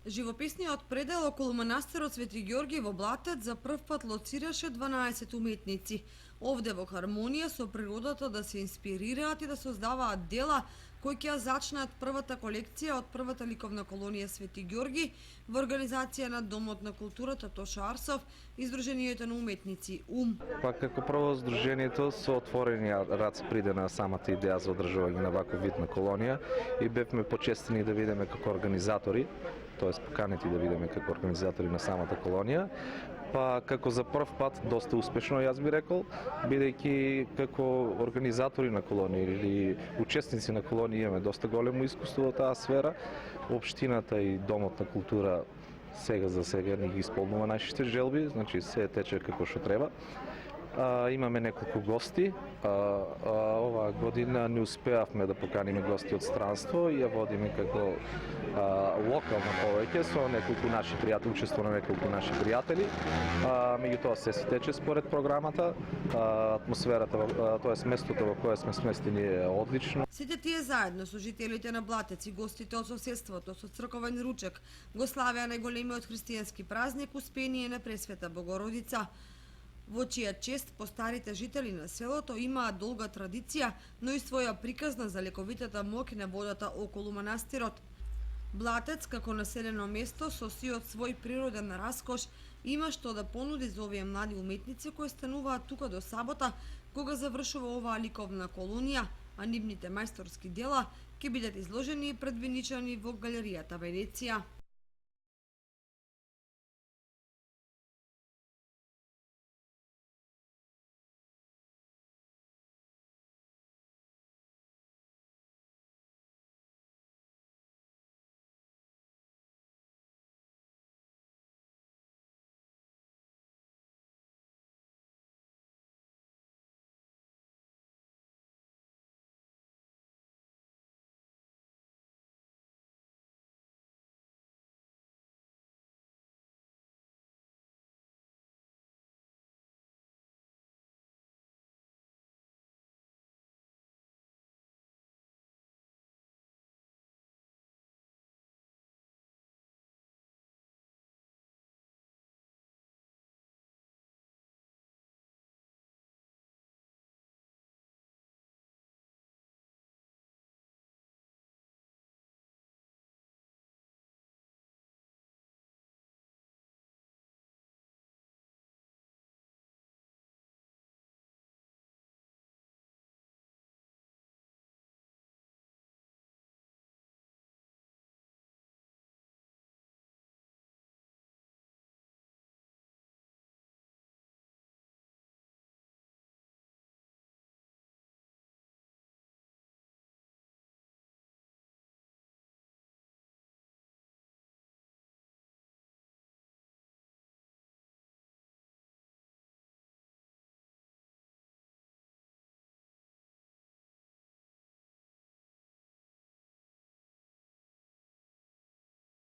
Живописниот предел околу манастирот Свети Ѓорги во Блатец за прв пат лоцираше 12 уметници. Овде во хармонија со природата да се инспирираат и да создаваат дела кои ќе зачнат првата колекција од првата ликовна колонија Свети Ѓорги во организација на Домот на културата Тоша Арсов и Сдруженијето на уметници Па како прво Сдруженијето со отворени раце приде на самата идеја за одржување на ваков вид на колонија и бевме почестени да видиме како организатори, тоест поканети да видиме како организатори на самата колонија. Па како за прв пат доста успешно, јас би рекол, бидејќи како организатори на колонија или учесници на колонија имаме доста големо искуство во таа сфера. Општината и Домот на култура сега за сега не ги исполнува нашите желби, значи се тече како што треба. Имаме неколку гости. Оваа година не успеавме да поканиме гости од странство и ја водиме како локална повеќе со неколку наши пријатели, учество на неколку наши пријатели. Меѓутоа се си тече според програмата, атмосферата, тоест местото во кое сме сместени е одлично. Сите тие заедно со жителите на Блатец и гостите од соседството со црковен ручек го славеа најголемиот христијански празник Успение на Пресвета Богородица, во чија чест постарите жители на селото имаат долга традиција, но и своја приказна за лековитата моќ на водата околу манастирот. Блатец, како населено место со сиот свој природен раскош, има што да понуди за овие млади уметници кои стануваат тука до сабота, кога завршува оваа ликовна колонија, а нивните мајсторски дела ќе бидат изложени и предвеничани во галеријата Венеција.